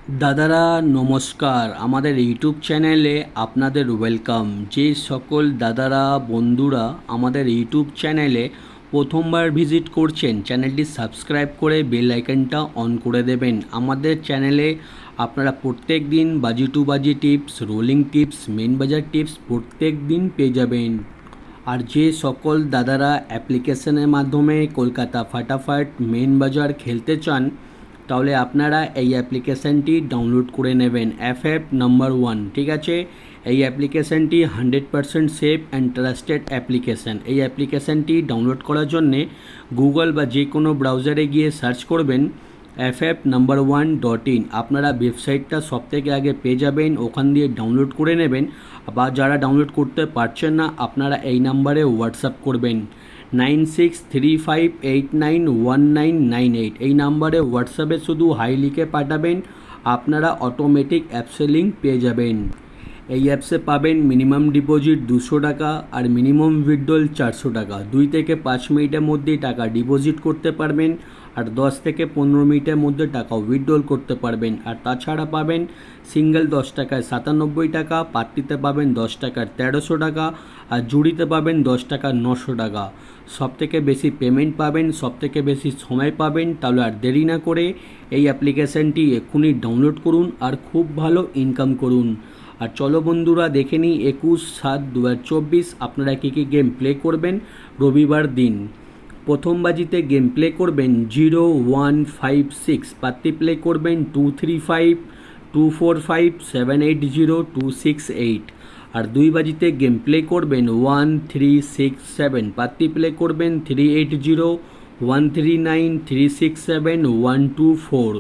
দাদারা নমস্কার, আমাদের ইউটিউব চ্যানেলে আপনাদের ওয়েলকাম। যে সকল দাদারা বন্ধুরা আমাদের ইউটিউব চ্যানেলে প্রথমবার ভিজিট করছেন, চ্যানেলটি সাবস্ক্রাইব করে বেল আইকনটা অন করে দেবেন। আমাদের চ্যানেলে আপনারা প্রত্যেক দিন বাজি টু বাজি টিপস, রোলিং টিপস, মেন বাজার টিপস প্রত্যেক দিন পেয়ে যাবেন। আর যে সকল দাদারা অ্যাপ্লিকেশনের মাধ্যমে কলকাতা ফাটাফাট মেন বাজার খেলতে চান, তাহলে আপনারা এই অ্যাপ্লিকেশানটি ডাউনলোড করে নেবেন। এফএফ নাম্বার 1, ঠিক আছে। এই অ্যাপ্লিকেশানটি 100% সেফ অ্যান্ড ট্রাস্টেড অ্যাপ্লিকেশান। এই অ্যাপ্লিকেশানটি ডাউনলোড করার জন্যে গুগল বা যে কোনো ব্রাউজারে গিয়ে সার্চ করবেন ff1.in। আপনারা ওয়েবসাইটটা সবথেকে আগে পেয়ে যাবেন, ওখান দিয়ে ডাউনলোড করে নেবেন। বা যারা ডাউনলোড করতে পারছেন না, আপনারা এই নাম্বারে হোয়াটসঅ্যাপ করবেন 9635891998। এই নাম্বারে হোয়াটসঅ্যাপে শুধু হাই লিখে পাঠাবেন, আপনারা অটোমেটিক অ্যাপসে লিঙ্ক পেয়ে যাবেন। এই অ্যাপসে পাবেন মিনিমাম ডিপোজিট 200 টাকা আর মিনিমাম উইথড্রল 400 টাকা। 2 থেকে 5 মিনিটের মধ্যেই টাকা ডিপোজিট করতে পারবেন আর 10 থেকে 15 মিনিটের মধ্যে টাকা উইথড্রল করতে পারবেন। আর তাছাড়া পাবেন সিঙ্গেল 10 টাকায় 97 টাকা, পার্টিতে পাবেন 10 টাকার 1300 টাকা আর জুড়িতে পাবেন 10 টাকার 900 টাকা। সবথেকে বেশি পেমেন্ট পাবেন, সবথেকে বেশি সময় পাবেন। তাহলে আর দেরি না করে এই অ্যাপ্লিকেশানটি এক্ষুনি ডাউনলোড করুন আর খুব ভালো ইনকাম করুন। আর চলো বন্ধুরা দেখে নিই 21/7/2024 আপনারা কী কী গেম প্লে করবেন রবিবার দিন। প্রথম বাজিতে গেম প্লে করবেন 0156, পাত্তি প্লে করবেন 235 245 780 268। আর 2 বাজিতে গেম প্লে করবেন 1367, পাত্তি প্লে করবেন 380 139 367 124।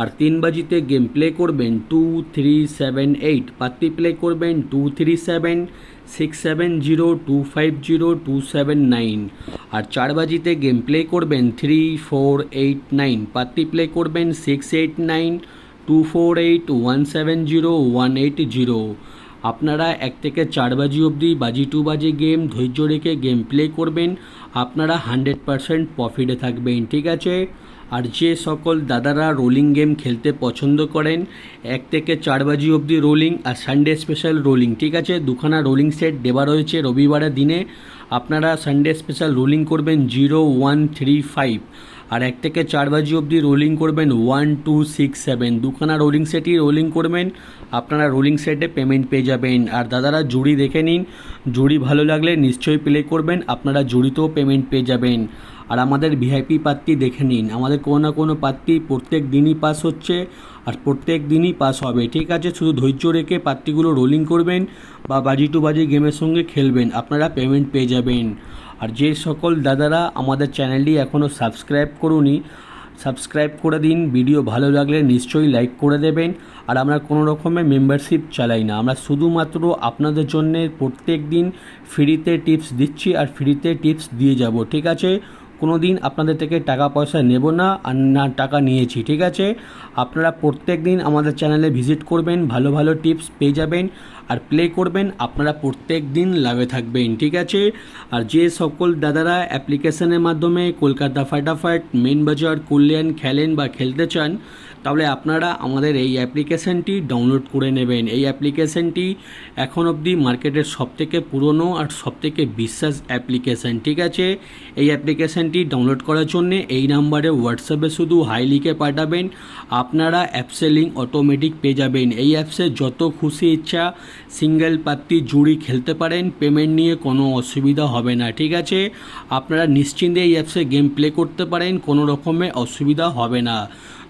আর 3 বাজিতে গেম প্লে করবেন 2378, পাত্তি প্লে করবেন 237 670 250 279। আর 4 বাজিতে গেম প্লে করবেন 3489, পাত্তি প্লে করবেন 689 248 170 180। আপনারা 1 থেকে 4 বাজি অবধি বাজি টু বাজি গেম ধৈর্য রেখে গেম প্লে করবেন, আপনারা 100% প্রফিটে থাকবেন, ঠিক আছে। আর যে সকল দাদারা রোলিং গেম খেলতে পছন্দ করেন, 1 থেকে 4 বাজি অবধি রোলিং আর সানডে স্পেশাল রোলিং, ঠিক আছে। দুখানা রোলিং সেট দেওয়া রয়েছে রবিবারের দিনে। আপনারা সানডে স্পেশাল রোলিং করবেন 0135 আর 1 থেকে 4 বাজি অবধি রোলিং করবেন 1267। দুখানা রোলিং সেটই রোলিং করবেন, আপনারা রোলিং সেটে পেমেন্ট পেয়ে যাবেন। আর দাদারা জুড়ি দেখে নিন, জুড়ি ভালো লাগলে নিশ্চয়ই প্লে করবেন, আপনারা জুড়িতেও পেমেন্ট পেয়ে যাবেন। আর আমাদের ভিআইপি পাত্তি দেখে নিন, আমাদের কোনো না কোনো পাত্তি প্রত্যেক দিনই পাস হচ্ছে আর প্রত্যেক দিনই পাস হবে, ঠিক আছে। শুধু ধৈর্য রেখে পাত্তিগুলো রোলিং করবেন বা বাজি টু বাজি গেমের সঙ্গে খেলবেন, আপনারা পেমেন্ট পেয়ে যাবেন। আর যে সকল দাদারা আমাদের চ্যানেলটি এখনও সাবস্ক্রাইব করুনি, সাবস্ক্রাইব করে দিন। ভিডিও ভালো লাগলে নিশ্চয়ই লাইক করে দেবেন। আর আমরা কোনো রকমের মেম্বারশিপ চালাই না, আমরা শুধুমাত্র আপনাদের জন্যে প্রত্যেক দিন ফ্রিতে টিপস দিচ্ছি আর ফ্রিতে টিপস দিয়ে যাব, ঠিক আছে। কোনো দিন আপনাদের থেকে টাকা পয়সা নেব না আর না টাকা নিয়েছি, ঠিক আছে। আপনারা প্রত্যেক দিন আমাদের চ্যানেলে ভিজিট করবেন, ভালো ভালো টিপস পেয়ে যাবেন আর প্লে করবেন, আপনারা প্রত্যেক দিন লাভে থাকবেন, ঠিক আছে। আর যে সকল দাদারা অ্যাপ্লিকেশনের মাধ্যমে কলকাতা ফাটাফাট মেন বাজার কল্যাণ খেলেন বা খেলতে চান, তাহলে আপনারা আমাদের এই অ্যাপ্লিকেশানটি ডাউনলোড করে নেবেন। এই অ্যাপ্লিকেশানটি এখন অবধি মার্কেটের সবথেকে পুরনো আর সবথেকে বিশ্বাস অ্যাপ্লিকেশান, ঠিক আছে। এই অ্যাপ্লিকেশানটি ডাউনলোড করার জন্যে এই নাম্বারে হোয়াটসঅ্যাপে শুধু হাই লিখে পাঠাবেন, আপনারা অ্যাপসে লিঙ্ক অটোমেটিক পেয়ে যাবেন। এই অ্যাপসে যত খুশি ইচ্ছা সিঙ্গেল পাত্তি জুড়ি খেলতে পারেন, পেমেন্ট নিয়ে কোনো অসুবিধা হবে না, ঠিক আছে। আপনারা নিশ্চিন্তে এই অ্যাপসে গেম প্লে করতে পারেন, কোনো রকমের অসুবিধা হবে না।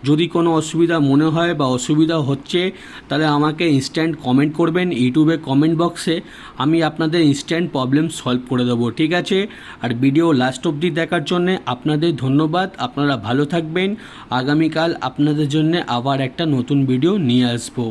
যদি কোনো অসুবিধা মনে হয় বা অসুবিধা হচ্ছে, তাহলে আমাকে ইনস্ট্যান্ট কমেন্ট করবেন ইউটিউবে কমেন্ট বক্সে, আমি আপনাদের ইনস্ট্যান্ট প্রবলেম সলভ করে দেবো, ঠিক আছে। আর ভিডিও লাস্ট অবধি দেখার জন্যে আপনাদের ধন্যবাদ। আপনারা ভালো থাকবেন। আগামীকাল আপনাদের জন্য আবার একটা নতুন ভিডিও নিয়ে আসবো।